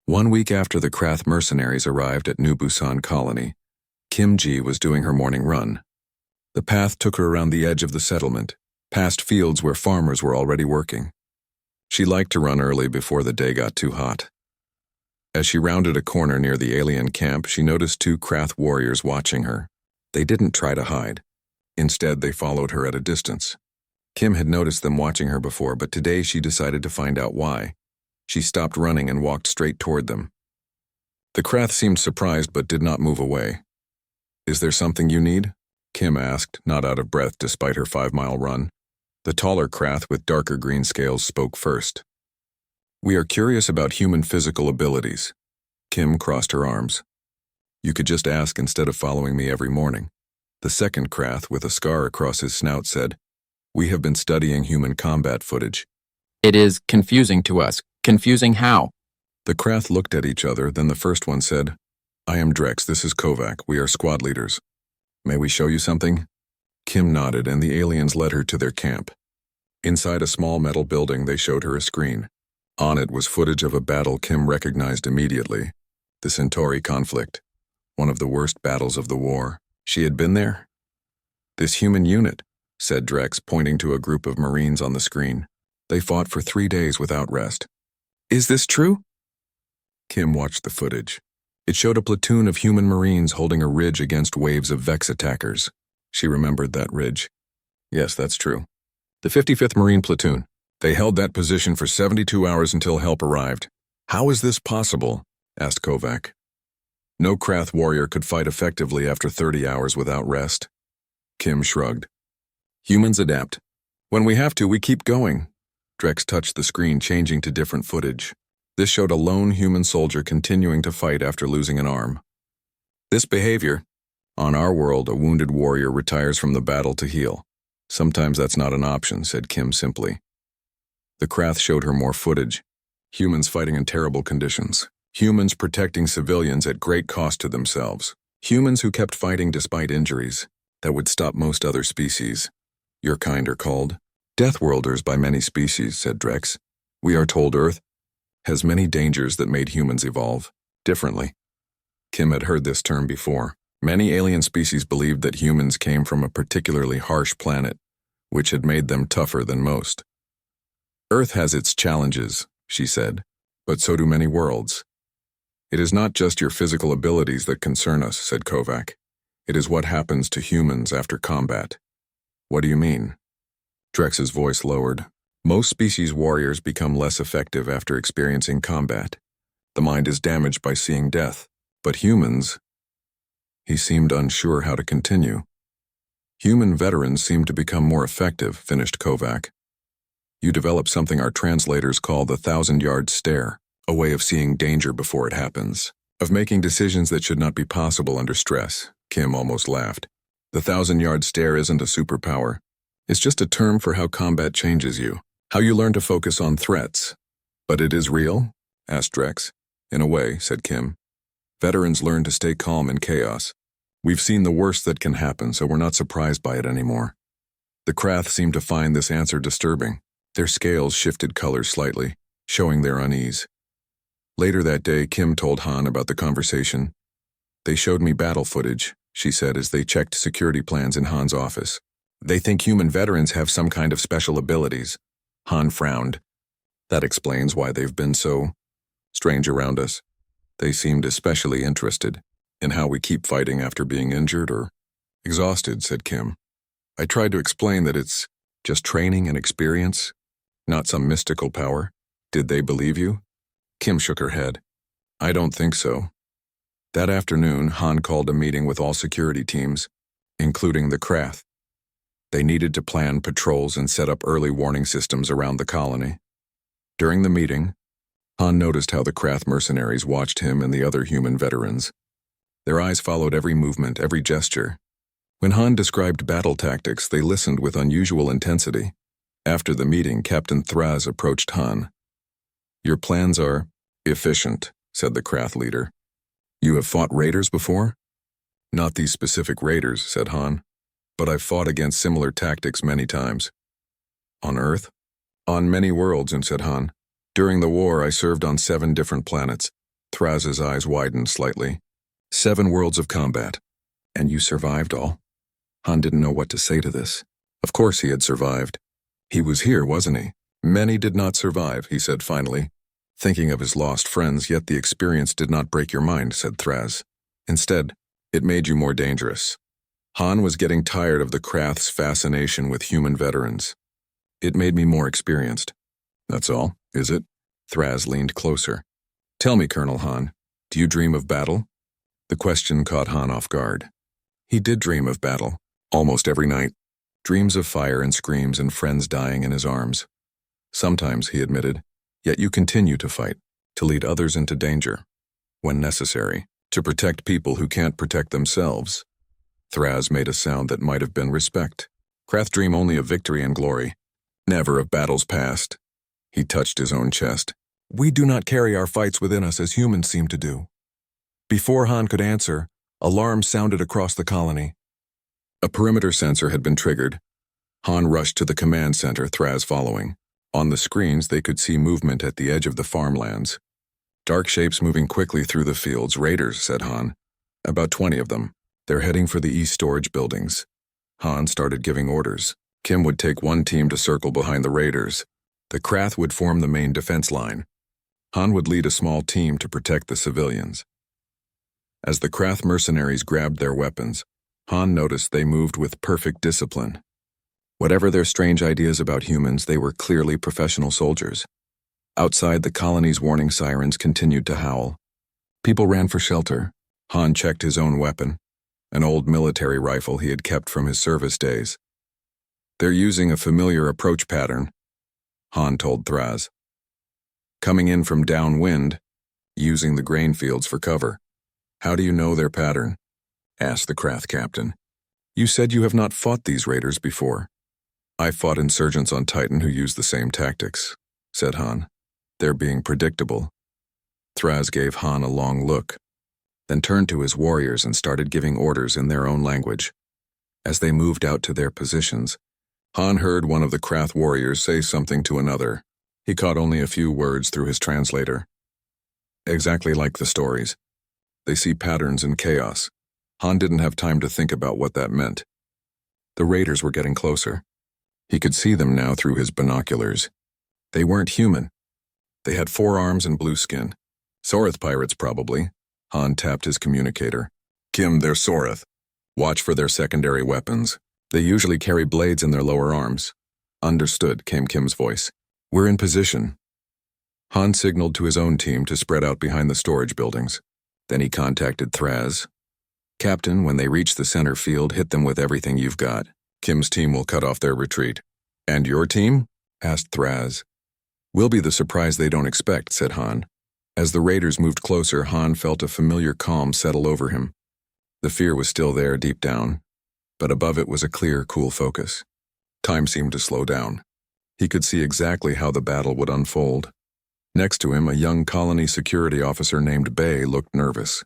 1 week after the Krath mercenaries arrived at New Busan Colony, Kim Ji was doing her morning run. The path took her around the edge of the settlement, past fields where farmers were already working. She liked to run early before the day got too hot. As she rounded a corner near the alien camp, she noticed 2 Krath warriors watching her. They didn't try to hide. Instead, they followed her at a distance. Kim had noticed them watching her before, but today she decided to find out why. She stopped running and walked straight toward them. The Krath seemed surprised but did not move away. "Is there something you need?" Kim asked, not out of breath despite her 5-mile run. The taller Krath with darker green scales spoke first. "We are curious about human physical abilities." Kim crossed her arms. "You could just ask instead of following me every morning." The second Krath, with a scar across his snout, said, "We have been studying human combat footage." "It is confusing to us. Confusing how?" The Krath looked at each other, then the first one said, "I am Drex, this is Kovac, we are squad leaders. May we show you something?" Kim nodded, and the aliens led her to their camp. Inside a small metal building, they showed her a screen. On it was footage of a battle Kim recognized immediately, the Centauri conflict, one of the worst battles of the war. She had been there? "This human unit," said Drex, pointing to a group of Marines on the screen. "They fought for 3 days without rest." "Is this true?" Kim watched the footage. It showed a platoon of human Marines holding a ridge against waves of Vex attackers. She remembered that ridge. "Yes, that's true. The 55th Marine Platoon. They held that position for 72 hours until help arrived." "How is this possible?" asked Kovac. "No Krath warrior could fight effectively after 30 hours without rest." Kim shrugged. "Humans adapt. When we have to, we keep going." Drex touched the screen, changing to different footage. This showed a lone human soldier continuing to fight after losing an arm. "This behavior. On our world, a wounded warrior retires from the battle to heal. Sometimes that's not an option," said Kim simply. The Krath showed her more footage. Humans fighting in terrible conditions. Humans protecting civilians at great cost to themselves. Humans who kept fighting despite injuries that would stop most other species. "Your kind are called Deathworlders by many species," said Drex. "We are told Earth has many dangers that made humans evolve differently." Kim had heard this term before. Many alien species believed that humans came from a particularly harsh planet, which had made them tougher than most. "Earth has its challenges," she said, "but so do many worlds." "It is not just your physical abilities that concern us," said Kovac. "It is what happens to humans after combat." "What do you mean?" Drex's voice lowered. "Most species warriors become less effective after experiencing combat. The mind is damaged by seeing death. But humans—" He seemed unsure how to continue. "Human veterans seem to become more effective," finished Kovac. "You develop something our translators call the 1,000-yard stare, a way of seeing danger before it happens, of making decisions that should not be possible under stress." Kim almost laughed. "The 1,000-yard stare isn't a superpower. It's just a term for how combat changes you, how you learn to focus on threats." "But it is real?" asked Drex. "In a way," said Kim. "Veterans learn to stay calm in chaos. We've seen the worst that can happen, so we're not surprised by it anymore." The Krath seemed to find this answer disturbing. Their scales shifted colors slightly, showing their unease. Later that day, Kim told Han about the conversation. "They showed me battle footage," she said as they checked security plans in Han's office. "They think human veterans have some kind of special abilities." Han frowned. "That explains why they've been so strange around us. They seemed especially interested in how we keep fighting after being injured or exhausted," said Kim. "I tried to explain that it's just training and experience, not some mystical power." "Did they believe you?" Kim shook her head. "I don't think so." That afternoon, Han called a meeting with all security teams, including the Krath. They needed to plan patrols and set up early warning systems around the colony. During the meeting, Han noticed how the Krath mercenaries watched him and the other human veterans. Their eyes followed every movement, every gesture. When Han described battle tactics, they listened with unusual intensity. After the meeting, Captain Thraz approached Han. "Your plans are efficient," said the Krath leader. "You have fought raiders before?" "Not these specific raiders," said Han, "but I've fought against similar tactics many times." "On Earth?" "On many worlds," said Han. "During the war, I served on 7 different planets. Thraz's eyes widened slightly. 7 worlds of combat. And you survived all? Han didn't know what to say to this. Of course he had survived. He was here, wasn't he? Many did not survive, he said finally. Thinking of his lost friends, yet the experience did not break your mind, said Thraz. Instead, it made you more dangerous. Han was getting tired of the Krath's fascination with human veterans. It made me more experienced. That's all, is it? Thraz leaned closer. Tell me, Colonel Han, do you dream of battle? The question caught Han off guard. He did dream of battle, almost every night. Dreams of fire and screams and friends dying in his arms. Sometimes, he admitted, yet you continue to fight, to lead others into danger. When necessary, to protect people who can't protect themselves. Thraz made a sound that might have been respect. Krath dream only of victory and glory, never of battles past. He touched his own chest. We do not carry our fights within us as humans seem to do. Before Han could answer, alarms sounded across the colony. A perimeter sensor had been triggered. Han rushed to the command center, Thraz following. On the screens, they could see movement at the edge of the farmlands. Dark shapes moving quickly through the fields. Raiders, said Han. About 20 of them. They're heading for the east storage buildings. Han started giving orders. Kim would take one team to circle behind the raiders. The Krath would form the main defense line. Han would lead a small team to protect the civilians. As the Krath mercenaries grabbed their weapons, Han noticed they moved with perfect discipline. Whatever their strange ideas about humans, they were clearly professional soldiers. Outside, the colony's warning sirens continued to howl. People ran for shelter. Han checked his own weapon, an old military rifle he had kept from his service days. They're using a familiar approach pattern, Han told Thraz. Coming in from downwind, using the grain fields for cover. How do you know their pattern? Asked the Krath captain. You said you have not fought these raiders before. I fought insurgents on Titan who used the same tactics, said Han. They're being predictable. Thraz gave Han a long look, then turned to his warriors and started giving orders in their own language. As they moved out to their positions, Han heard one of the Krath warriors say something to another. He caught only a few words through his translator. Exactly like the stories. They see patterns in chaos. Han didn't have time to think about what that meant. The raiders were getting closer. He could see them now through his binoculars. They weren't human. They had 4 arms and blue skin. Sorath pirates, probably. Han tapped his communicator. Kim, they're Sorath. Watch for their secondary weapons. They usually carry blades in their lower arms. Understood, came Kim's voice. We're in position. Han signaled to his own team to spread out behind the storage buildings. Then he contacted Thraz. Captain, when they reach the center field, hit them with everything you've got. Kim's team will cut off their retreat. And your team? Asked Thraz. We'll be the surprise they don't expect, said Han. As the raiders moved closer, Han felt a familiar calm settle over him. The fear was still there deep down, but above it was a clear, cool focus. Time seemed to slow down. He could see exactly how the battle would unfold. Next to him, a young colony security officer named Bay looked nervous.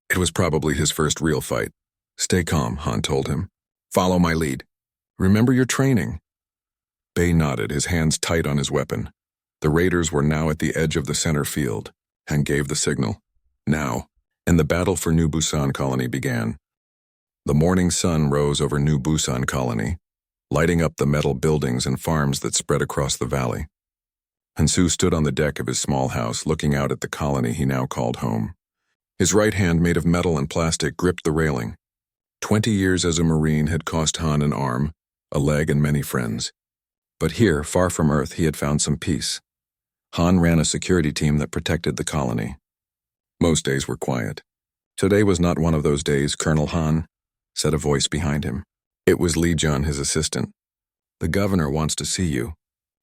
It was probably his first real fight. Stay calm, Han told him. Follow my lead. Remember your training. Bay nodded, his hands tight on his weapon. The raiders were now at the edge of the center field, and gave the signal. Now, and the battle for New Busan Colony began. The morning sun rose over New Busan Colony, lighting up the metal buildings and farms that spread across the valley. Hansu stood on the deck of his small house, looking out at the colony he now called home. His right hand, made of metal and plastic, gripped the railing. 20 years as a Marine had cost Han an arm, a leg, and many friends. But here, far from Earth, he had found some peace. Han ran a security team that protected the colony. Most days were quiet. Today was not one of those days, Colonel Han, said a voice behind him. It was Li Jun, his assistant. The governor wants to see you.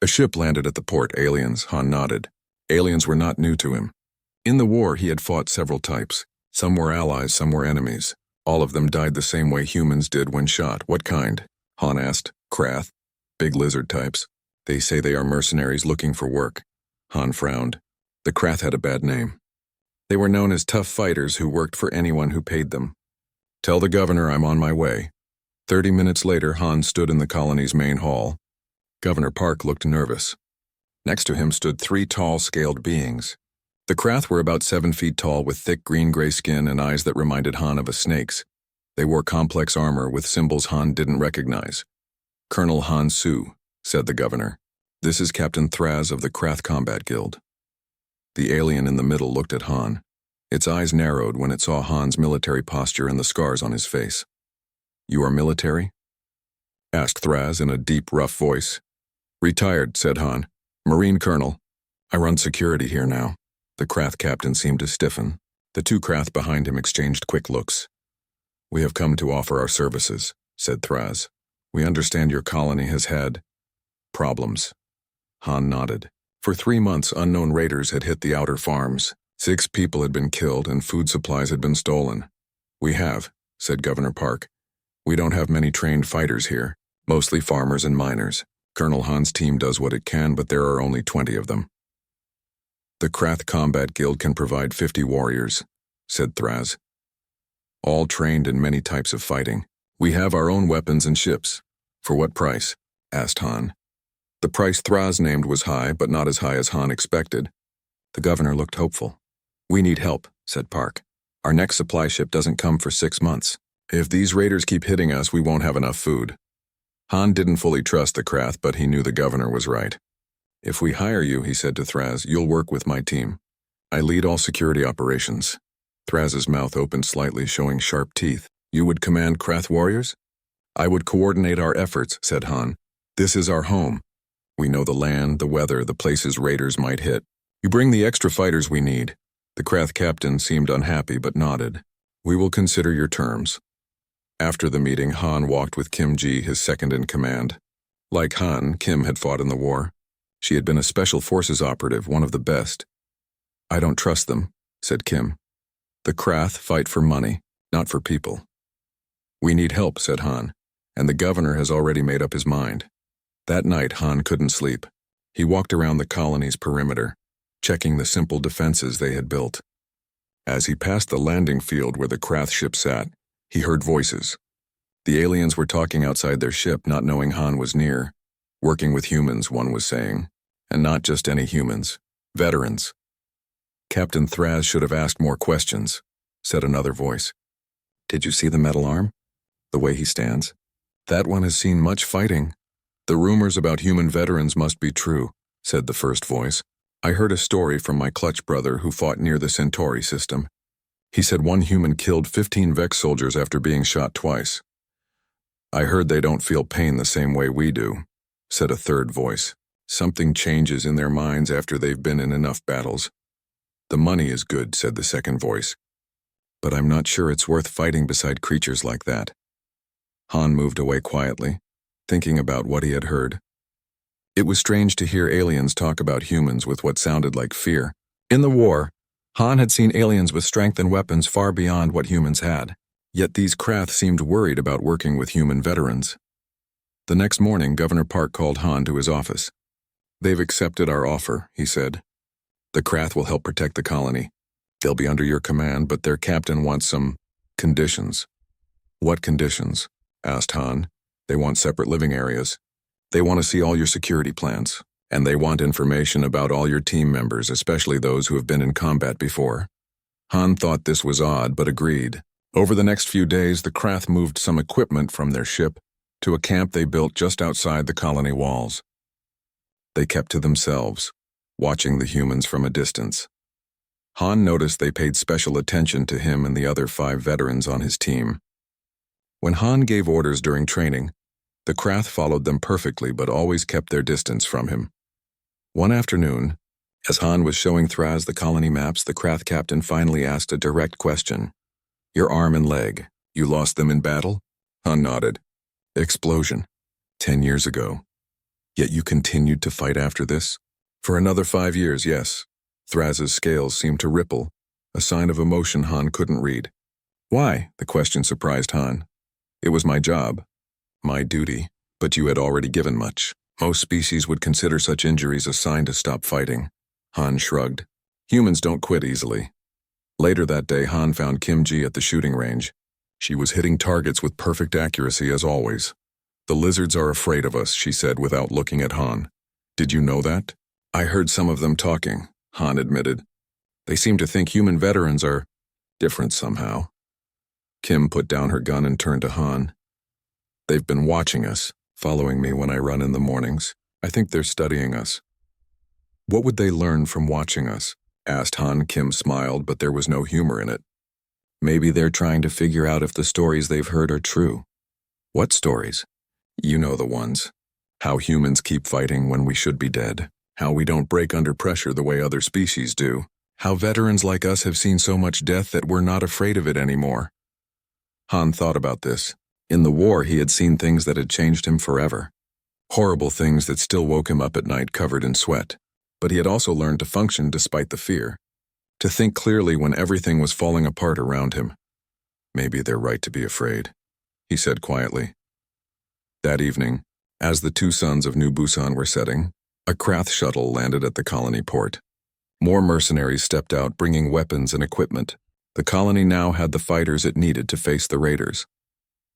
A ship landed at the port, aliens, Han nodded. Aliens were not new to him. In the war, he had fought several types. Some were allies, some were enemies. All of them died the same way humans did when shot. What kind? Han asked. Krath. Big lizard types. They say they are mercenaries looking for work. Han frowned. The Krath had a bad name. They were known as tough fighters who worked for anyone who paid them. Tell the governor I'm on my way. 30 minutes later, Han stood in the colony's main hall. Governor Park looked nervous. Next to him stood 3 tall, scaled beings. The Krath were about 7 feet tall with thick green-gray skin and eyes that reminded Han of a snake's. They wore complex armor with symbols Han didn't recognize. "Colonel Han Su," said the governor. "This is Captain Thraz of the Krath Combat Guild." The alien in the middle looked at Han. Its eyes narrowed when it saw Han's military posture and the scars on his face. "You are military?" asked Thraz in a deep, rough voice. "Retired," said Han. "Marine colonel. I run security here now." The Krath captain seemed to stiffen. The two Krath behind him exchanged quick looks. "We have come to offer our services," said Thraz. "We understand your colony has had problems." Han nodded. For 3 months, unknown raiders had hit the outer farms. 6 people had been killed and food supplies had been stolen. "We have," said Governor Park. "We don't have many trained fighters here, mostly farmers and miners. Colonel Han's team does what it can, but there are only 20 of them." "The Krath Combat Guild can provide 50 warriors," said Thraz. "All trained in many types of fighting. We have our own weapons and ships." "For what price?" asked Han. The price Thraz named was high, but not as high as Han expected. The governor looked hopeful. "We need help," said Park. "Our next supply ship doesn't come for 6 months. If these raiders keep hitting us, we won't have enough food." Han didn't fully trust the Krath, but he knew the governor was right. "If we hire you," he said to Thraz, "you'll work with my team. I lead all security operations." Thraz's mouth opened slightly, showing sharp teeth. "You would command Krath warriors?" "I would coordinate our efforts," said Han. "This is our home. We know the land, the weather, the places raiders might hit. You bring the extra fighters we need." The Krath captain seemed unhappy but nodded. "We will consider your terms." After the meeting, Han walked with Kim Ji, his second in command. Like Han, Kim had fought in the war. She had been a special forces operative, one of the best. "I don't trust them," said Kim. "The Krath fight for money, not for people." "We need help," said Han, "and the governor has already made up his mind." That night, Han couldn't sleep. He walked around the colony's perimeter, checking the simple defenses they had built. As he passed the landing field where the Krath ship sat, he heard voices. The aliens were talking outside their ship, not knowing Han was near. "Working with humans," one was saying. "And not just any humans. Veterans." "Captain Thraz should have asked more questions," said another voice. "Did you see the metal arm? The way he stands? That one has seen much fighting." "The rumors about human veterans must be true," said the first voice. "I heard a story from my clutch brother who fought near the Centauri system. He said one human killed 15 Vex soldiers after being shot twice." "I heard they don't feel pain the same way we do," said a third voice. "Something changes in their minds after they've been in enough battles." "The money is good," said the second voice. "But I'm not sure it's worth fighting beside creatures like that." Han moved away quietly, thinking about what he had heard. It was strange to hear aliens talk about humans with what sounded like fear. In the war, Han had seen aliens with strength and weapons far beyond what humans had. Yet these Krath seemed worried about working with human veterans. The next morning, Governor Park called Han to his office. "They've accepted our offer," he said. "The Krath will help protect the colony. They'll be under your command, but their captain wants some conditions." "What conditions?" asked Han. "They want separate living areas. They want to see all your security plans. And they want information about all your team members, especially those who have been in combat before." Han thought this was odd, but agreed. Over the next few days, the Krath moved some equipment from their ship to a camp they built just outside the colony walls. They kept to themselves, watching the humans from a distance. Han noticed they paid special attention to him and the other 5 veterans on his team. When Han gave orders during training, the Krath followed them perfectly but always kept their distance from him. One afternoon, as Han was showing Thraz the colony maps, the Krath captain finally asked a direct question. "Your arm and leg, you lost them in battle?" Han nodded. "Explosion. 10 years ago. Yet you continued to fight after this?" "For another 5 years, yes." Thraz's scales seemed to ripple, a sign of emotion Han couldn't read. "Why?" the question surprised Han. "It was my job. My duty, but you had already given much. Most species would consider such injuries a sign to stop fighting." Han shrugged. "Humans don't quit easily." Later that day, Han found Kim Ji at the shooting range. She was hitting targets with perfect accuracy as always. "The lizards are afraid of us," she said without looking at Han. "Did you know that?" "I heard some of them talking," Han admitted. They seem to think human veterans are different somehow. Kim put down her gun and turned to Han. They've been watching us, following me when I run in the mornings. I think they're studying us. What would they learn from watching us? Asked Han. Kim smiled, but there was no humor in it. Maybe they're trying to figure out if the stories they've heard are true. What stories? You know the ones. How humans keep fighting when we should be dead. How we don't break under pressure the way other species do. How veterans like us have seen so much death that we're not afraid of it anymore. Han thought about this. In the war, he had seen things that had changed him forever. Horrible things that still woke him up at night covered in sweat. But he had also learned to function despite the fear. To think clearly when everything was falling apart around him. Maybe they're right to be afraid, he said quietly. That evening, as the two suns of New Busan were setting, a Krath shuttle landed at the colony port. More mercenaries stepped out bringing weapons and equipment. The colony now had the fighters it needed to face the raiders.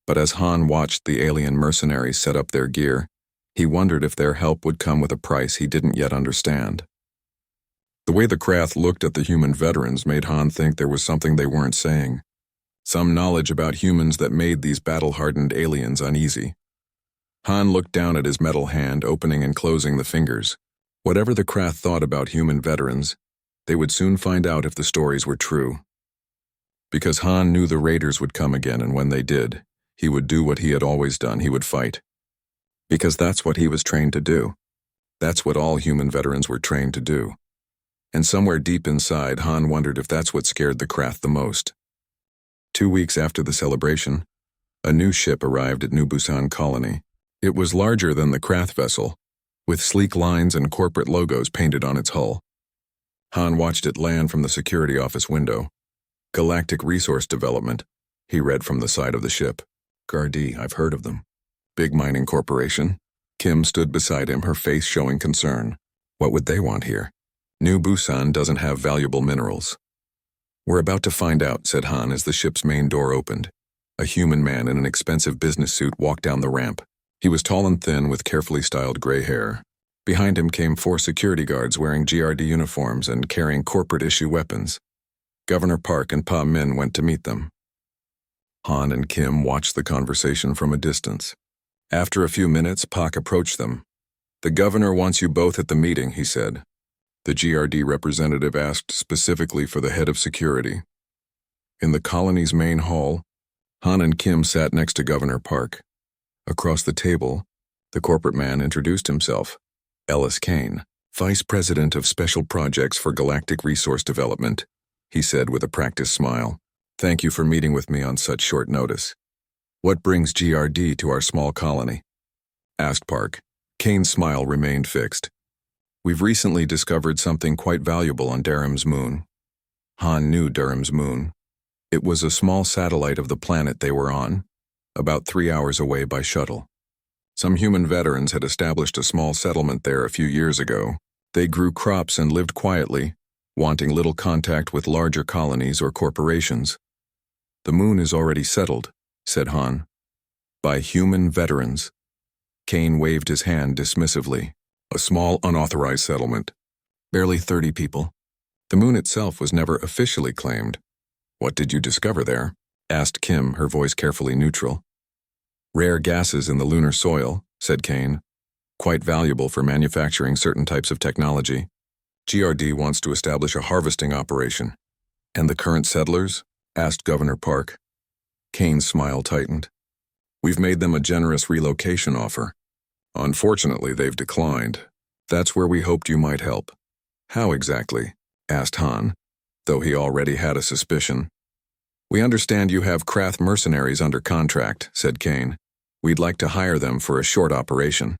But as Han watched the alien mercenaries set up their gear, he wondered if their help would come with a price he didn't yet understand. The way the Krath looked at the human veterans made Han think there was something they weren't saying. Some knowledge about humans that made these battle-hardened aliens uneasy. Han looked down at his metal hand, opening and closing the fingers. Whatever the Krath thought about human veterans, they would soon find out if the stories were true. Because Han knew the raiders would come again, and when they did, he would do what he had always done, he would fight. Because that's what he was trained to do. That's what all human veterans were trained to do. And somewhere deep inside, Han wondered if that's what scared the Krath the most. 2 weeks after the celebration, a new ship arrived at New Busan Colony. It was larger than the Krath vessel, with sleek lines and corporate logos painted on its hull. Han watched it land from the security office window. Galactic Resource Development, he read from the side of the ship. Gardi, I've heard of them. Big mining corporation. Kim stood beside him, her face showing concern. What would they want here? New Busan doesn't have valuable minerals. We're about to find out, said Han as the ship's main door opened. A human man in an expensive business suit walked down the ramp. He was tall and thin with carefully styled gray hair. Behind him came 4 security guards wearing GRD uniforms and carrying corporate-issue weapons. Governor Park and Pa Min went to meet them. Han and Kim watched the conversation from a distance. After a few minutes, Park approached them. The governor wants you both at the meeting, he said. The GRD representative asked specifically for the head of security. In the colony's main hall, Han and Kim sat next to Governor Park. Across the table, the corporate man introduced himself. Ellis Kane, Vice President of Special Projects for Galactic Resource Development, he said with a practiced smile. Thank you for meeting with me on such short notice. What brings GRD to our small colony? Asked Park. Kane's smile remained fixed. We've recently discovered something quite valuable on Durham's moon. Han knew Durham's moon. It was a small satellite of the planet they were on, about 3 hours away by shuttle. Some human veterans had established a small settlement there a few years ago. They grew crops and lived quietly, wanting little contact with larger colonies or corporations. The moon is already settled, said Han. By human veterans. Kane waved his hand dismissively. A small, unauthorized settlement. Barely 30 people. The moon itself was never officially claimed. What did you discover there? Asked Kim, her voice carefully neutral. Rare gases in the lunar soil, said Kane. Quite valuable for manufacturing certain types of technology. GRD wants to establish a harvesting operation. And the current settlers? Asked Governor Park. Kane's smile tightened. We've made them a generous relocation offer. Unfortunately, they've declined. That's where we hoped you might help. How exactly? Asked Han, though he already had a suspicion. We understand you have Krath mercenaries under contract, said Kane. We'd like to hire them for a short operation.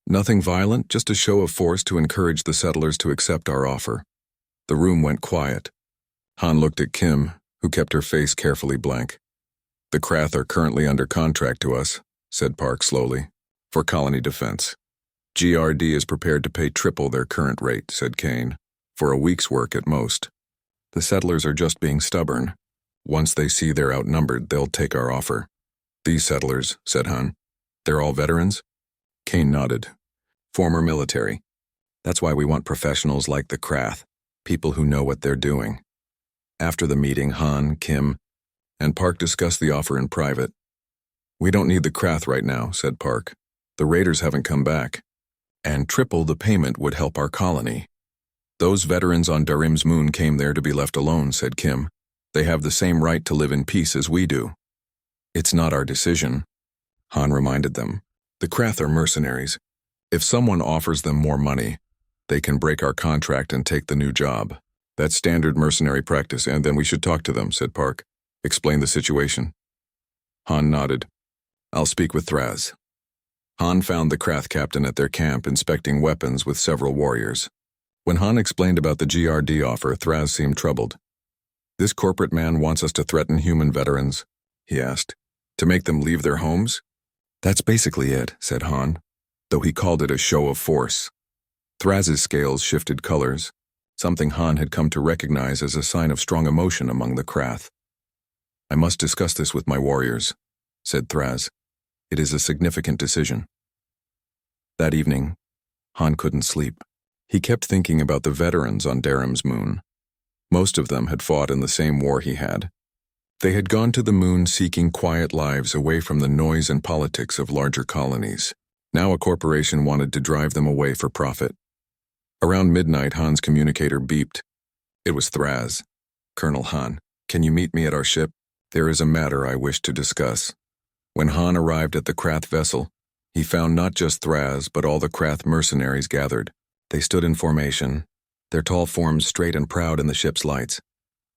Nothing violent, just a show of force to encourage the settlers to accept our offer. The room went quiet. Han looked at Kim, who kept her face carefully blank. The Krath are currently under contract to us, said Park slowly, for colony defense. GRD is prepared to pay triple their current rate, said Kane, for a week's work at most. The settlers are just being stubborn. Once they see they're outnumbered, they'll take our offer. These settlers, said Han. They're all veterans? Kane nodded. Former military. That's why we want professionals like the Krath. people who know what they're doing. After the meeting, Han, Kim, and Park discussed the offer in private. "We don't need the Krath right now," said Park. "The raiders haven't come back. And triple the payment would help our colony." "Those veterans on Darim's moon came there to be left alone," said Kim. "They have the same right to live in peace as we do." "It's not our decision," Han reminded them. "The Krath are mercenaries. If someone offers them more money, they can break our contract and take the new job. That's standard mercenary practice, and then we should talk to them," said Park. "Explain the situation." Han nodded. "I'll speak with Thraz." Han found the Krath captain at their camp inspecting weapons with several warriors. When Han explained about the GRD offer, Thraz seemed troubled. "This corporate man wants us to threaten human veterans?" he asked. "To make them leave their homes?" "That's basically it," said Han, though he called it a show of force. Thraz's scales shifted colors, something Han had come to recognize as a sign of strong emotion among the Krath. "I must discuss this with my warriors," said Thraz. "It is a significant decision." That evening, Han couldn't sleep. He kept thinking about the veterans on Darim's moon. Most of them had fought in the same war he had. They had gone to the moon seeking quiet lives away from the noise and politics of larger colonies. Now a corporation wanted to drive them away for profit. Around midnight, Han's communicator beeped. It was Thraz. "Colonel Han, can you meet me at our ship? There is a matter I wish to discuss." When Han arrived at the Krath vessel, he found not just Thraz but all the Krath mercenaries gathered. They stood in formation, their tall forms straight and proud in the ship's lights.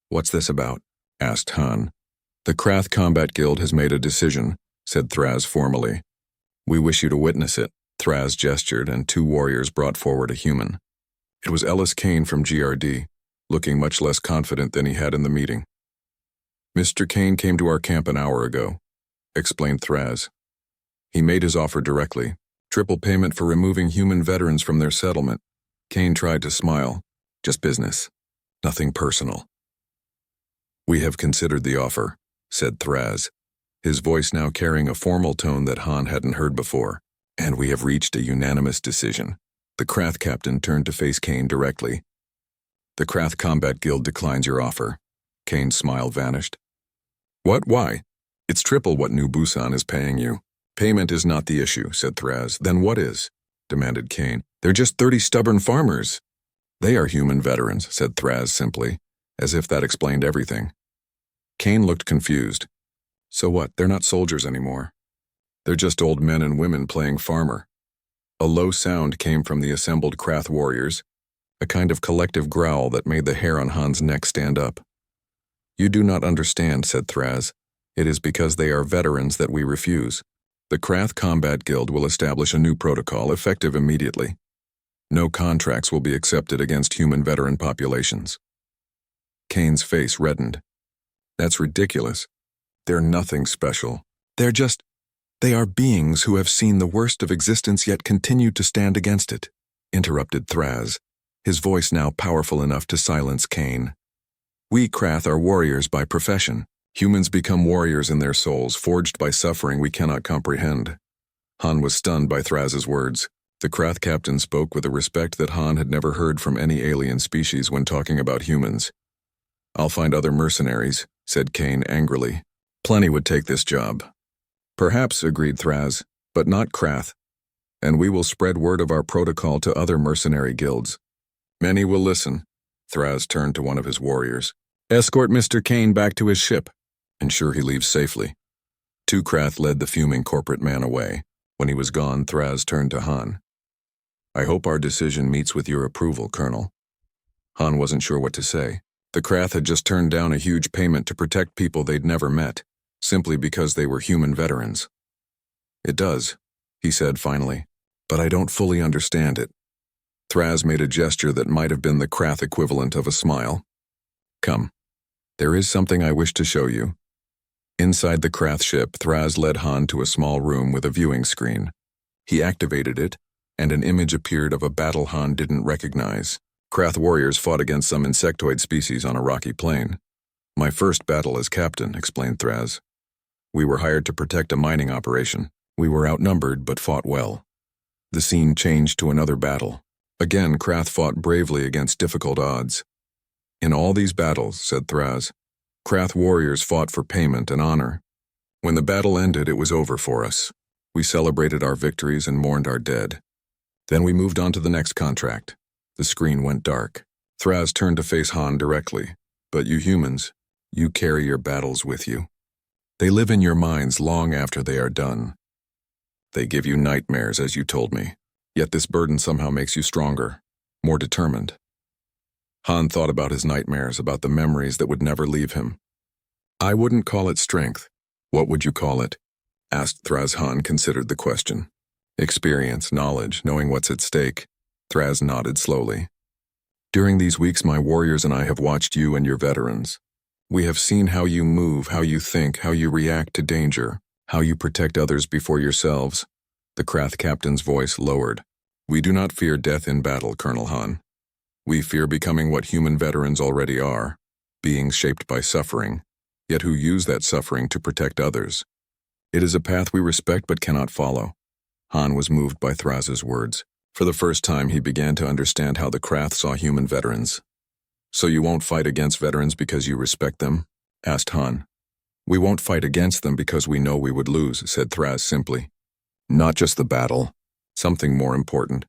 "What's this about?" asked Han. "The Krath Combat Guild has made a decision," said Thraz formally. "We wish you to witness it." Thraz gestured, and two warriors brought forward a human. It was Ellis Kane from GRD, looking much less confident than he had in the meeting. "Mr. Kane came to our camp an hour ago," explained Thraz. "He made his offer directly. Triple payment for removing human veterans from their settlement." Kane tried to smile. "Just business. Nothing personal." "We have considered the offer," said Thraz, his voice now carrying a formal tone that Han hadn't heard before. "And we have reached a unanimous decision." The Krath captain turned to face Kane directly. "The Krath Combat Guild declines your offer." Kane's smile vanished. "What? Why? It's triple what New Busan is paying you." "Payment is not the issue," said Thraz. "Then what is?" demanded Kane. "They're just 30 stubborn farmers." "They are human veterans," said Thraz simply, as if that explained everything. Kane looked confused. "So what? They're not soldiers anymore. They're just old men and women playing farmer." A low sound came from the assembled Krath warriors, a kind of collective growl that made the hair on Han's neck stand up. "You do not understand," said Thraz. "It is because they are veterans that we refuse. The Krath Combat Guild will establish a new protocol, effective immediately. No contracts will be accepted against human veteran populations." Kane's face reddened. "That's ridiculous. They're nothing special. They are beings who have seen the worst of existence yet continue to stand against it," interrupted Thraz, his voice now powerful enough to silence Kane. "We Krath are warriors by profession. Humans become warriors in their souls, forged by suffering we cannot comprehend." Han was stunned by Thraz's words. The Krath captain spoke with a respect that Han had never heard from any alien species when talking about humans. "I'll find other mercenaries," said Kane angrily. "Plenty would take this job." "Perhaps," agreed Thraz, "but not Krath. And we will spread word of our protocol to other mercenary guilds. Many will listen." Thraz turned to one of his warriors. "Escort Mr. Kane back to his ship. Ensure he leaves safely." Two Krath led the fuming corporate man away. When he was gone, Thraz turned to Han. "I hope our decision meets with your approval, Colonel." Han wasn't sure what to say. The Krath had just turned down a huge payment to protect people they'd never met, simply because they were human veterans. "It does," he said finally, "but I don't fully understand it." Thraz made a gesture that might have been the Krath equivalent of a smile. "Come. There is something I wish to show you." Inside the Krath ship, Thraz led Han to a small room with a viewing screen. He activated it, and an image appeared of a battle Han didn't recognize. Krath warriors fought against some insectoid species on a rocky plain. "My first battle as captain," explained Thraz. "We were hired to protect a mining operation. We were outnumbered but fought well." The scene changed to another battle. Again, Krath fought bravely against difficult odds. In all these battles, said Thraz, Krath warriors fought for payment and honor. When the battle ended, it was over for us. We celebrated our victories and mourned our dead. Then we moved on to the next contract. The screen went dark. Thraz turned to face Han directly. But you humans, you carry your battles with you. They live in your minds long after they are done. They give you nightmares, as you told me. Yet this burden somehow makes you stronger, more determined. Han thought about his nightmares, about the memories that would never leave him. I wouldn't call it strength. What would you call it? Asked Thraz. Han considered the question. Experience, knowledge, knowing what's at stake. Thraz nodded slowly. During these weeks, my warriors and I have watched you and your veterans. We have seen how you move, how you think, how you react to danger, how you protect others before yourselves. The Krath captain's voice lowered. We do not fear death in battle, Colonel Han. We fear becoming what human veterans already are, beings shaped by suffering, yet who use that suffering to protect others. It is a path we respect but cannot follow. Han was moved by Thraz's words. For the first time, he began to understand how the Krath saw human veterans. So you won't fight against veterans because you respect them? Asked Han. We won't fight against them because we know we would lose, said Thraz simply. Not just the battle. Something more important.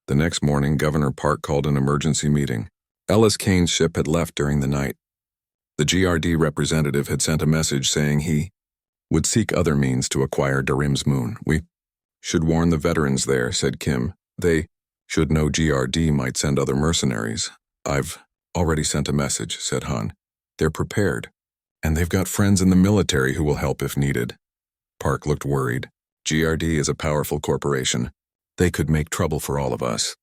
The next morning, Governor Park called an emergency meeting. Ellis Kane's ship had left during the night. The GRD representative had sent a message saying he would seek other means to acquire Darim's moon. We should warn the veterans there, said Kim. They should know GRD might send other mercenaries. I've already sent a message, said Han. They're prepared, and they've got friends in the military who will help if needed. Park looked worried. GRD is a powerful corporation. They could make trouble for all of us.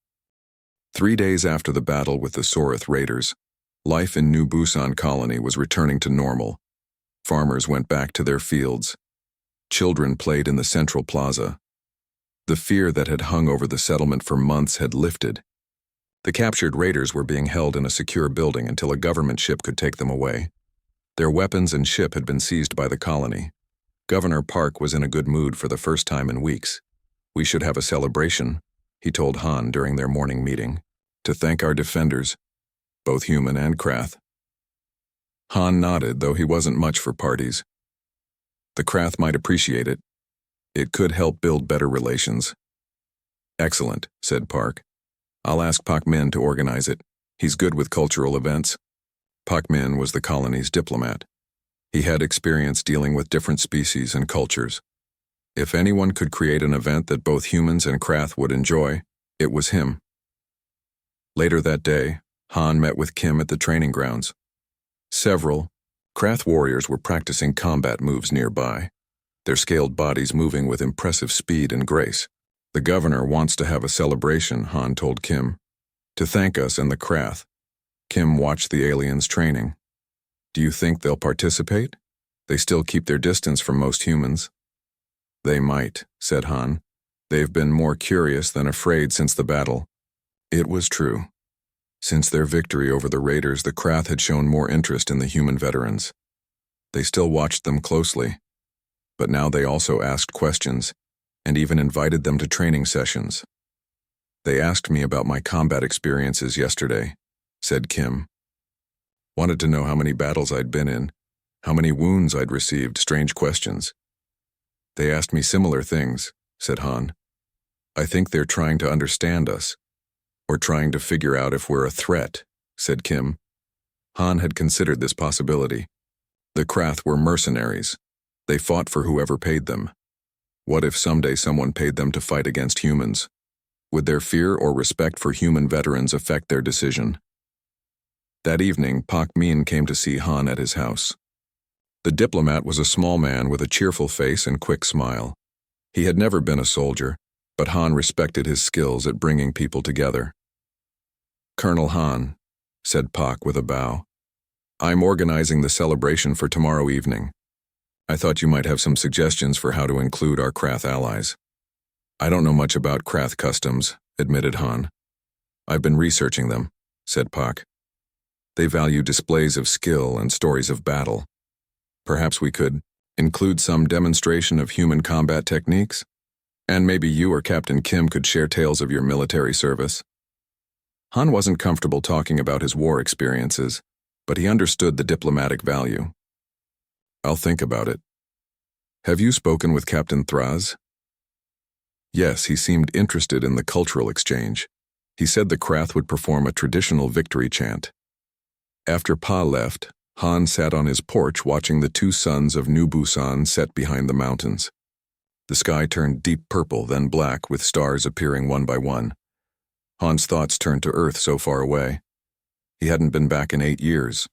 3 days after the battle with the Sorith raiders, life in New Busan colony was returning to normal. Farmers went back to their fields. Children played in the central plaza. The fear that had hung over the settlement for months had lifted. The captured raiders were being held in a secure building until a government ship could take them away. Their weapons and ship had been seized by the colony. Governor Park was in a good mood for the first time in weeks. We should have a celebration, he told Han during their morning meeting, to thank our defenders, both human and Krath. Han nodded, though he wasn't much for parties. The Krath might appreciate it. It could help build better relations. Excellent, said Park. I'll ask Pak Min to organize it. He's good with cultural events. Pak Min was the colony's diplomat. He had experience dealing with different species and cultures. If anyone could create an event that both humans and Krath would enjoy, it was him. Later that day, Han met with Kim at the training grounds. Several Krath warriors were practicing combat moves nearby, their scaled bodies moving with impressive speed and grace. The governor wants to have a celebration, Han told Kim, to thank us and the Krath. Kim watched the aliens training. Do you think they'll participate? They still keep their distance from most humans. They might, said Han. They've been more curious than afraid since the battle. It was true. Since their victory over the raiders, the Krath had shown more interest in the human veterans. They still watched them closely, but now they also asked questions, and even invited them to training sessions. They asked me about my combat experiences yesterday, said Kim. Wanted to know how many battles I'd been in, how many wounds I'd received, strange questions. They asked me similar things, said Han. I think they're trying to understand us, or trying to figure out if we're a threat, said Kim. Han had considered this possibility. The Krath were mercenaries. They fought for whoever paid them. What if someday someone paid them to fight against humans? Would their fear or respect for human veterans affect their decision? That evening, Pak Min came to see Han at his house. The diplomat was a small man with a cheerful face and quick smile. He had never been a soldier, but Han respected his skills at bringing people together. Colonel Han, said Pak with a bow, I'm organizing the celebration for tomorrow evening. I thought you might have some suggestions for how to include our Krath allies. I don't know much about Krath customs, admitted Han. I've been researching them, said Pak. They value displays of skill and stories of battle. Perhaps we could include some demonstration of human combat techniques? And maybe you or Captain Kim could share tales of your military service. Han wasn't comfortable talking about his war experiences, but he understood the diplomatic value. I'll think about it. Have you spoken with Captain Thraz? Yes, he seemed interested in the cultural exchange. He said the Krath would perform a traditional victory chant. After Pa left, Han sat on his porch watching the two suns of New Busan set behind the mountains. The sky turned deep purple, then black, with stars appearing one by one. Han's thoughts turned to Earth so far away. He hadn't been back in 8 years.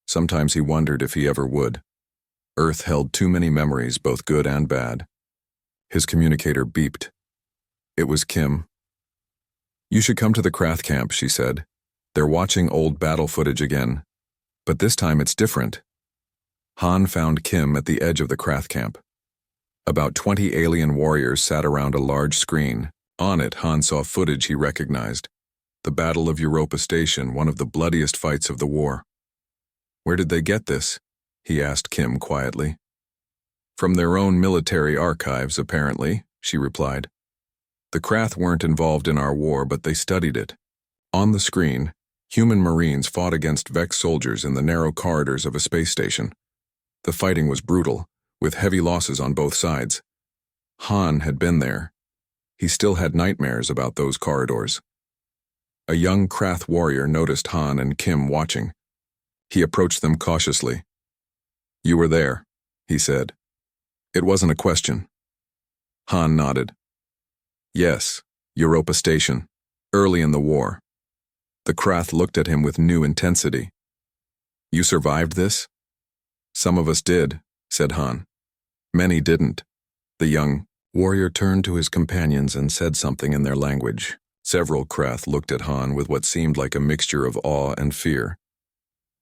Sometimes he wondered if he ever would. Earth held too many memories, both good and bad. His communicator beeped. It was Kim. You should come to the Krath camp, she said. They're watching old battle footage again. But this time it's different. Han found Kim at the edge of the Krath camp. About 20 alien warriors sat around a large screen. On it, Han saw footage he recognized. The Battle of Europa Station, one of the bloodiest fights of the war. Where did they get this? He asked Kim quietly. From their own military archives, apparently, she replied. The Krath weren't involved in our war, but they studied it. On the screen, human Marines fought against Vex soldiers in the narrow corridors of a space station. The fighting was brutal, with heavy losses on both sides. Han had been there. He still had nightmares about those corridors. A young Krath warrior noticed Han and Kim watching. He approached them cautiously. You were there, he said. It wasn't a question. Han nodded. Yes, Europa Station, early in the war. The Krath looked at him with new intensity. You survived this? Some of us did, said Han. Many didn't. The young warrior turned to his companions and said something in their language. Several Krath looked at Han with what seemed like a mixture of awe and fear.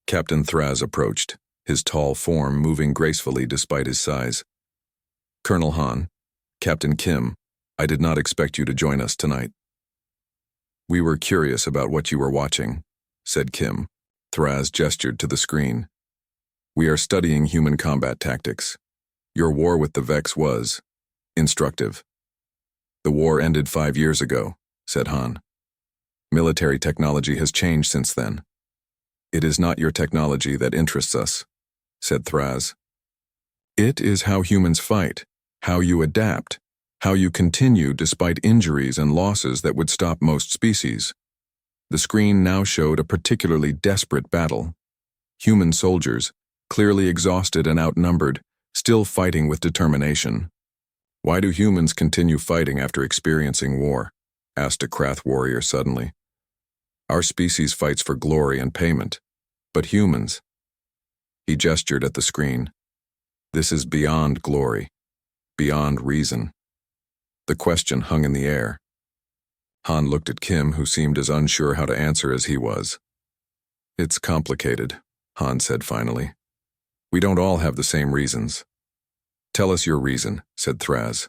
Captain Thraz approached, his tall form moving gracefully despite his size. Colonel Han, Captain Kim, I did not expect you to join us tonight. We were curious about what you were watching, said Kim. Thraz gestured to the screen. We are studying human combat tactics. Your war with the Vex was instructive. The war ended 5 years ago, said Han. Military technology has changed since then. It is not your technology that interests us, said Thraz. It is how humans fight, how you adapt, how you continue despite injuries and losses that would stop most species. The screen now showed a particularly desperate battle. Human soldiers, clearly exhausted and outnumbered, still fighting with determination. Why do humans continue fighting after experiencing war? Asked a Krath warrior suddenly. Our species fights for glory and payment, but humans. He gestured at the screen. This is beyond glory, beyond reason. The question hung in the air. Han looked at Kim, who seemed as unsure how to answer as he was. It's complicated, Han said finally. We don't all have the same reasons. Tell us your reason, said Thraz.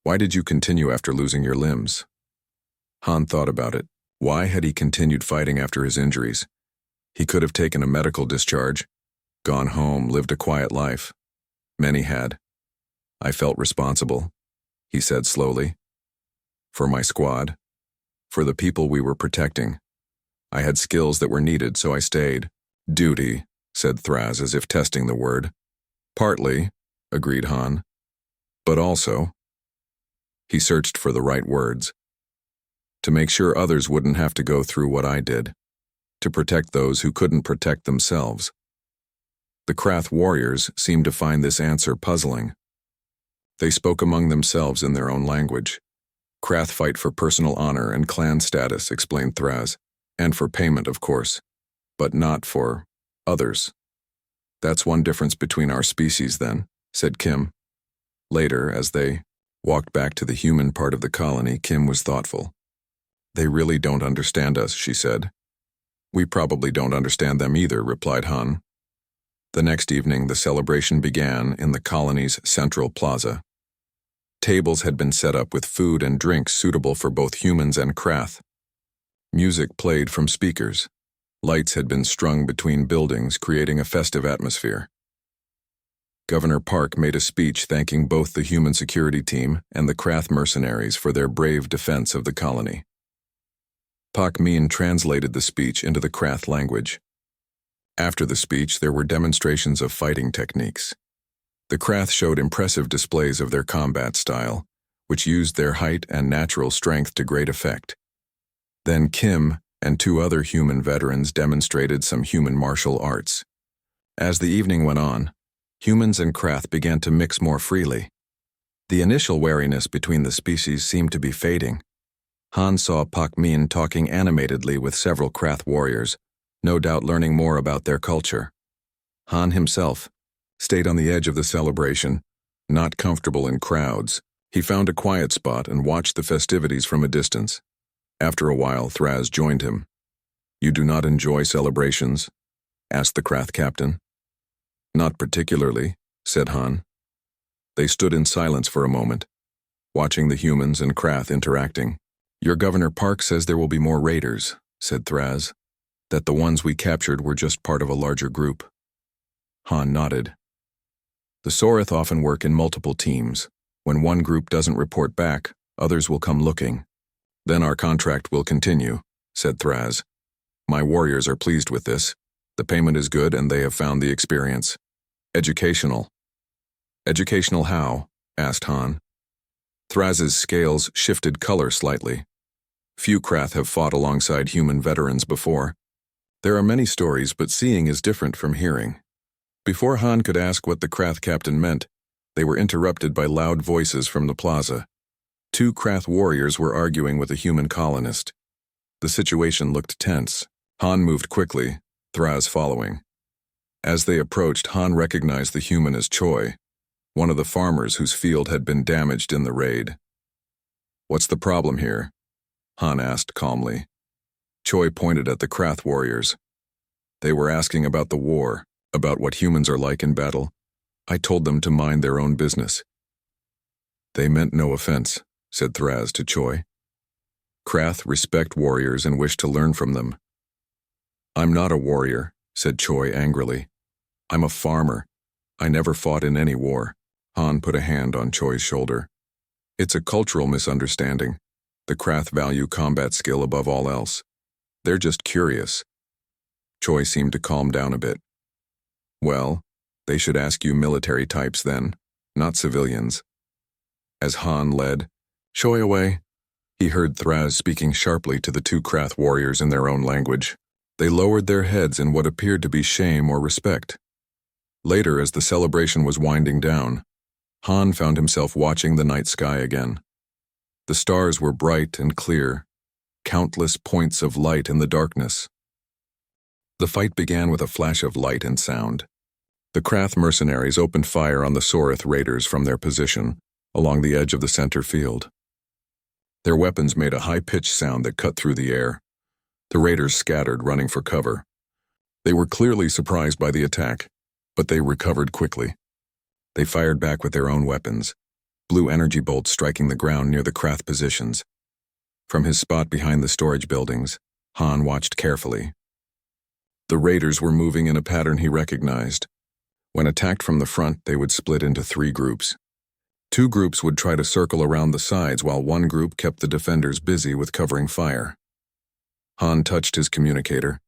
Why did you continue after losing your limbs? Han thought about it. Why had he continued fighting after his injuries? He could have taken a medical discharge, gone home, lived a quiet life. Many had. I felt responsible, he said slowly. For my squad. For the people we were protecting. I had skills that were needed, so I stayed. Duty, said Thraz as if testing the word. Partly, agreed Han. But also. He searched for the right words. To make sure others wouldn't have to go through what I did. To protect those who couldn't protect themselves. The Krath warriors seemed to find this answer puzzling. They spoke among themselves in their own language. Krath fight for personal honor and clan status, explained Thraz, and for payment, of course, but not for others. That's one difference between our species, then, said Kim. Later, as they walked back to the human part of the colony, Kim was thoughtful. They really don't understand us, she said. We probably don't understand them either, replied Han. The next evening, the celebration began in the colony's central plaza. Tables had been set up with food and drinks suitable for both humans and Krath. Music played from speakers. Lights had been strung between buildings, creating a festive atmosphere. Governor Park made a speech thanking both the human security team and the Krath mercenaries for their brave defense of the colony. Pak Min translated the speech into the Krath language. After the speech, there were demonstrations of fighting techniques. The Krath showed impressive displays of their combat style, which used their height and natural strength to great effect. Then Kim and two other human veterans demonstrated some human martial arts. As the evening went on, humans and Krath began to mix more freely. The initial wariness between the species seemed to be fading. Han saw Pak Min talking animatedly with several Krath warriors, no doubt learning more about their culture. Han himself stayed on the edge of the celebration, not comfortable in crowds. He found a quiet spot and watched the festivities from a distance. After a while, Thraz joined him. "You do not enjoy celebrations?" asked the Krath captain. "Not particularly," said Han. They stood in silence for a moment, watching the humans and Krath interacting. "Your Governor Park says there will be more raiders," said Thraz, "that the ones we captured were just part of a larger group." Han nodded. "The Sorith often work in multiple teams. When one group doesn't report back, others will come looking. Then our contract will continue," said Thraz. "My warriors are pleased with this. The payment is good and they have found the experience educational." "Educational how?" asked Han. Thraz's scales shifted color slightly. Few Krath have fought alongside human veterans before. There are many stories, but seeing is different from hearing. Before Han could ask what the Krath captain meant, they were interrupted by loud voices from the plaza. Two Krath warriors were arguing with a human colonist. The situation looked tense. Han moved quickly, Thraz following. As they approached, Han recognized the human as Choi, one of the farmers whose field had been damaged in the raid. "What's the problem here?" Han asked calmly. Choi pointed at the Krath warriors. "They were asking about the war, about what humans are like in battle. I told them to mind their own business." "They meant no offense," said Thraz to Choi. "Krath respect warriors and wish to learn from them." "I'm not a warrior," said Choi angrily. "I'm a farmer. I never fought in any war." Han put a hand on Choi's shoulder. "It's a cultural misunderstanding. The Krath value combat skill above all else. They're just curious." Choi seemed to calm down a bit. "Well, they should ask you military types then, not civilians." As Han led Choi away, he heard Thraz speaking sharply to the two Krath warriors in their own language. They lowered their heads in what appeared to be shame or respect. Later, as the celebration was winding down, Han found himself watching the night sky again. The stars were bright and clear, countless points of light in the darkness. The fight began with a flash of light and sound. The Krath mercenaries opened fire on the Sorith raiders from their position along the edge of the center field. Their weapons made a high-pitched sound that cut through the air. The raiders scattered, running for cover. They were clearly surprised by the attack, but they recovered quickly. They fired back with their own weapons, blue energy bolts striking the ground near the Krath positions. From his spot behind the storage buildings, Han watched carefully. The raiders were moving in a pattern he recognized. When attacked from the front, they would split into 3 groups. 2 groups would try to circle around the sides while one group kept the defenders busy with covering fire. Han touched his communicator.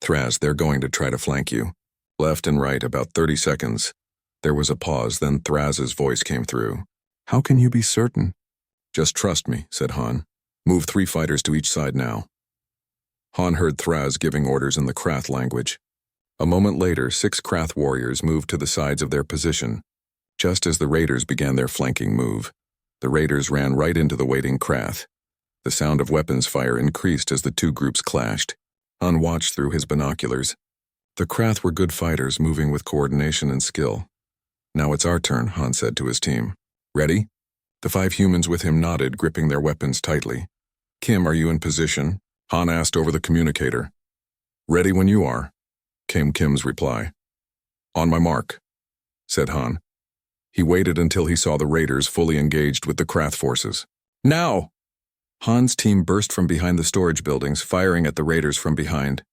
"Thraz, they're going to try to flank you. Left and right, about 30 seconds. There was a pause, then Thraz's voice came through. "How can you be certain?" "Just trust me," said Han. "Move 3 fighters to each side now." Han heard Thraz giving orders in the Krath language. A moment later, 6 Krath warriors moved to the sides of their position. Just as the raiders began their flanking move, the raiders ran right into the waiting Krath. The sound of weapons fire increased as the 2 groups clashed. Han watched through his binoculars. The Krath were good fighters, moving with coordination and skill. "Now it's our turn," Han said to his team. "Ready?" The 5 humans with him nodded, gripping their weapons tightly. "Kim, are you in position?" Han asked over the communicator. "Ready when you are," came Kim's reply. "On my mark," said Han. He waited until he saw the raiders fully engaged with the Krath forces. "Now!" Han's team burst from behind the storage buildings, firing at the raiders from behind.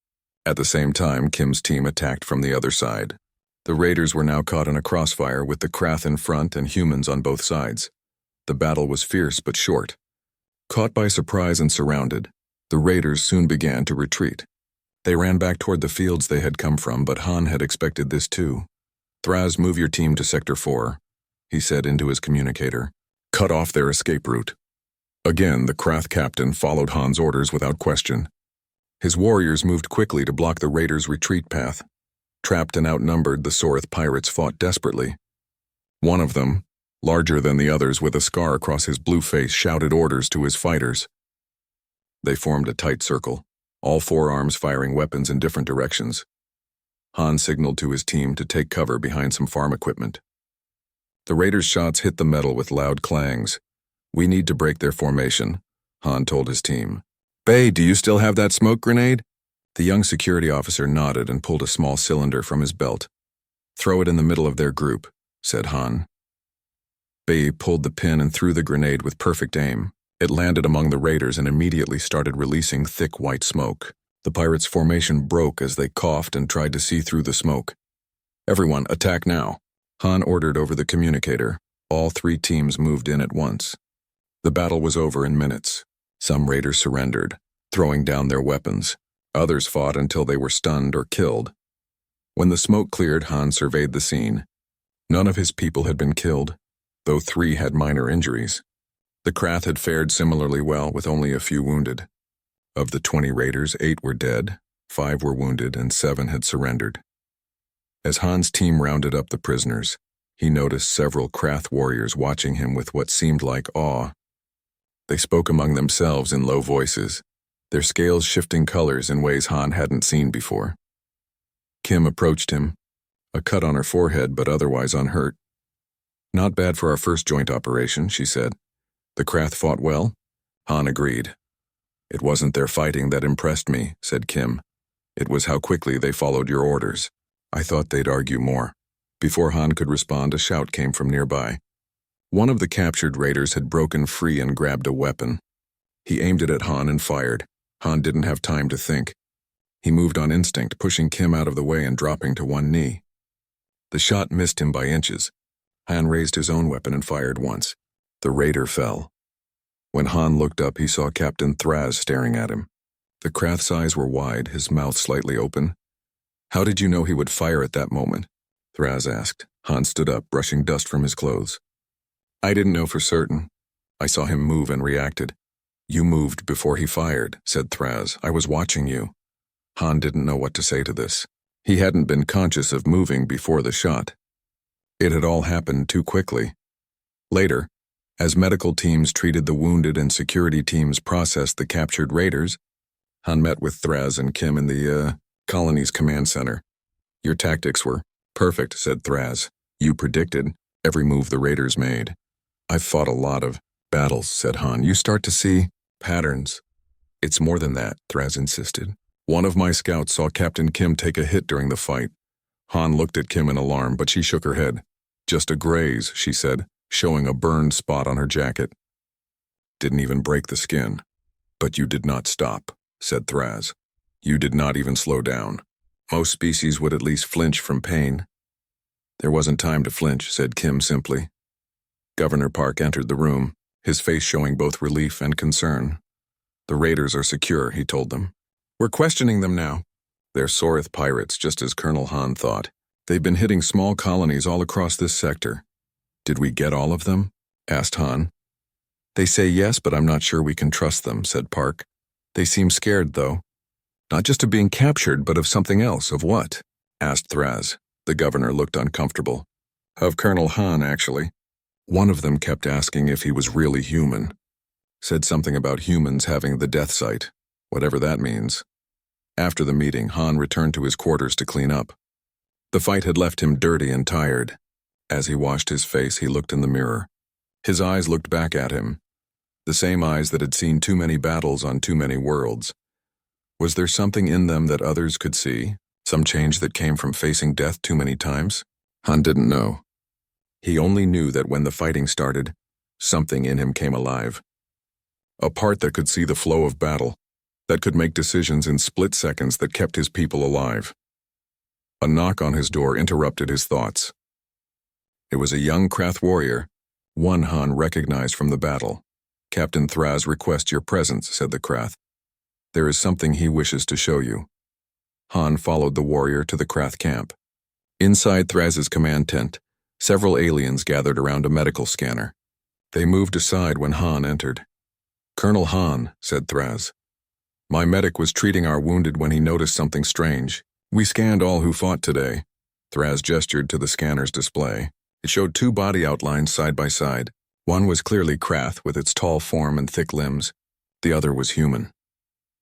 At the same time, Kim's team attacked from the other side. The raiders were now caught in a crossfire with the Krath in front and humans on both sides. The battle was fierce but short. Caught by surprise and surrounded, the raiders soon began to retreat. They ran back toward the fields they had come from, but Han had expected this too. "Thraz, move your team to Sector 4, he said into his communicator. "Cut off their escape route." Again, the Krath captain followed Han's orders without question. His warriors moved quickly to block the raiders' retreat path. Trapped and outnumbered, the Sorith pirates fought desperately. One of them, larger than the others with a scar across his blue face, shouted orders to his fighters. They formed a tight circle, all four arms firing weapons in different directions. Han signaled to his team to take cover behind some farm equipment. The raiders' shots hit the metal with loud clangs. "We need to break their formation," Han told his team. "Bay, do you still have that smoke grenade?" The young security officer nodded and pulled a small cylinder from his belt. "Throw it in the middle of their group," said Han. Bay pulled the pin and threw the grenade with perfect aim. It landed among the raiders and immediately started releasing thick white smoke. The pirates' formation broke as they coughed and tried to see through the smoke. "Everyone, attack now," Han ordered over the communicator. All three teams moved in at once. The battle was over in minutes. Some raiders surrendered, throwing down their weapons. Others fought until they were stunned or killed. When the smoke cleared, Han surveyed the scene. None of his people had been killed, though 3 had minor injuries. The Krath had fared similarly well, with only a few wounded. Of the 20 raiders, 8 were dead, 5 were wounded, and 7 had surrendered. As Han's team rounded up the prisoners, he noticed several Krath warriors watching him with what seemed like awe. They spoke among themselves in low voices, their scales shifting colors in ways Han hadn't seen before. Kim approached him, a cut on her forehead but otherwise unhurt. "Not bad for our first joint operation," she said. "The Krath fought well?" Han agreed. "It wasn't their fighting that impressed me," said Kim. "It was how quickly they followed your orders. I thought they'd argue more." Before Han could respond, a shout came from nearby. One of the captured raiders had broken free and grabbed a weapon. He aimed it at Han and fired. Han didn't have time to think. He moved on instinct, pushing Kim out of the way and dropping to one knee. The shot missed him by inches. Han raised his own weapon and fired once. The raider fell. When Han looked up, he saw Captain Thraz staring at him. The Krath's eyes were wide, his mouth slightly open. "How did you know he would fire at that moment?" Thraz asked. Han stood up, brushing dust from his clothes. "I didn't know for certain. I saw him move and reacted." "You moved before he fired," said Thraz. "I was watching you." Han didn't know what to say to this. He hadn't been conscious of moving before the shot. It had all happened too quickly. Later, as medical teams treated the wounded and security teams processed the captured raiders, Han met with Thraz and Kim in the, colony's command center. "Your tactics were perfect," said Thraz. "You predicted every move the raiders made." "I've fought a lot of battles," said Han. "You start to see patterns." "It's more than that," Thraz insisted. "One of my scouts saw Captain Kim take a hit during the fight." Han looked at Kim in alarm, but she shook her head. "Just a graze," she said, showing a burned spot on her jacket. "Didn't even break the skin." "But you did not stop," said Thraz. "You did not even slow down. Most species would at least flinch from pain." "There wasn't time to flinch," said Kim simply. Governor Park entered the room, his face showing both relief and concern. "The raiders are secure," he told them. "We're questioning them now." "They're Sorith pirates, just as Colonel Han thought. They've been hitting small colonies all across this sector." "Did we get all of them?" asked Han. "They say yes, but I'm not sure we can trust them," said Park. "They seem scared, though. Not just of being captured, but of something else." "Of what?" asked Thraz. The governor looked uncomfortable. "Of Colonel Han, actually. One of them kept asking if he was really human. Said something about humans having the death sight, whatever that means." After the meeting, Han returned to his quarters to clean up. The fight had left him dirty and tired. As he washed his face, he looked in the mirror. His eyes looked back at him, the same eyes that had seen too many battles on too many worlds. Was there something in them that others could see? Some change that came from facing death too many times? Han didn't know. He only knew that when the fighting started, something in him came alive. A part that could see the flow of battle, that could make decisions in split seconds that kept his people alive. A knock on his door interrupted his thoughts. It was a young Krath warrior, one Han recognized from the battle. "Captain Thraz requests your presence," said the Krath. "There is something he wishes to show you." Han followed the warrior to the Krath camp. Inside Thraz's command tent, several aliens gathered around a medical scanner. They moved aside when Han entered. "Colonel Han," said Thraz. "My medic was treating our wounded when he noticed something strange. We scanned all who fought today." Thraz gestured to the scanner's display. It showed two body outlines side by side. One was clearly Krath with its tall form and thick limbs. The other was human.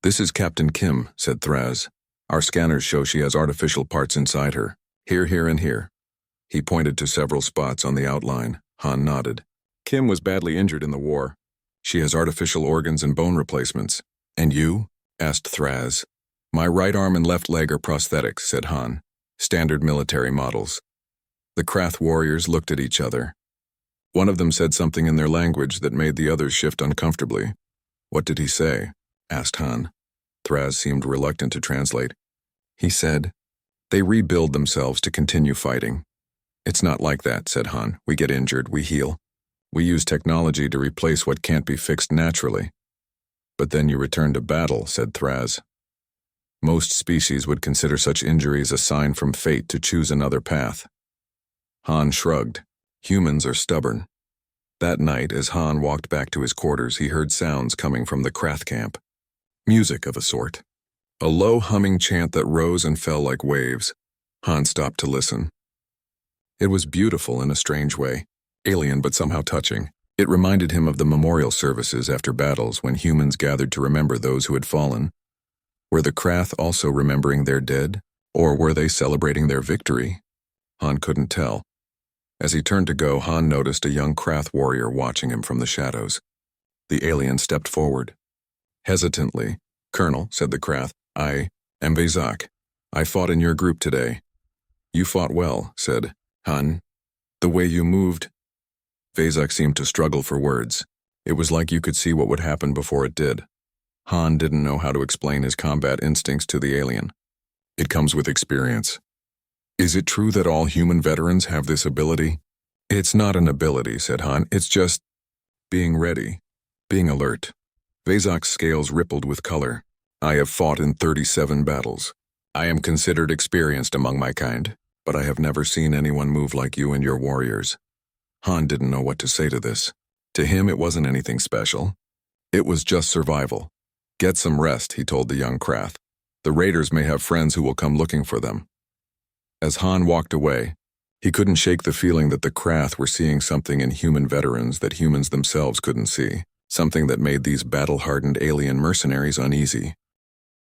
"This is Captain Kim," said Thraz. "Our scanners show she has artificial parts inside her. Here, here, and here." He pointed to several spots on the outline. Han nodded. "Kim was badly injured in the war. She has artificial organs and bone replacements." "And you?" asked Thraz. "My right arm and left leg are prosthetics," said Han. "Standard military models." The Krath warriors looked at each other. One of them said something in their language that made the others shift uncomfortably. "What did he say?" asked Han. Thraz seemed reluctant to translate. "He said, they rebuild themselves to continue fighting." "It's not like that," said Han. "We get injured, we heal. We use technology to replace what can't be fixed naturally." "But then you return to battle," said Thraz. "Most species would consider such injuries a sign from fate to choose another path." Han shrugged. Humans are stubborn. That night, as Han walked back to his quarters, he heard sounds coming from the Krath camp. Music of a sort. A low humming chant that rose and fell like waves. Han stopped to listen. It was beautiful in a strange way, alien but somehow touching. It reminded him of the memorial services after battles when humans gathered to remember those who had fallen. Were the Krath also remembering their dead, or were they celebrating their victory? Han couldn't tell. As he turned to go, Han noticed a young Krath warrior watching him from the shadows. The alien stepped forward. Hesitantly, "Colonel," said the Krath, "I am Vezak. I fought in your group today." "You fought well," said Han. "The way you moved." Vezak seemed to struggle for words. It was like you could see what would happen before it did. Han didn't know how to explain his combat instincts to the alien. "It comes with experience." "Is it true that all human veterans have this ability?" "It's not an ability," said Han. "It's just being ready, being alert." Vezak's scales rippled with color. "I have fought in 37 battles. I am considered experienced among my kind, but I have never seen anyone move like you and your warriors." Han didn't know what to say to this. To him, it wasn't anything special. It was just survival. "Get some rest," he told the young Krath. "The raiders may have friends who will come looking for them." As Han walked away, he couldn't shake the feeling that the Krath were seeing something in human veterans that humans themselves couldn't see, something that made these battle-hardened alien mercenaries uneasy.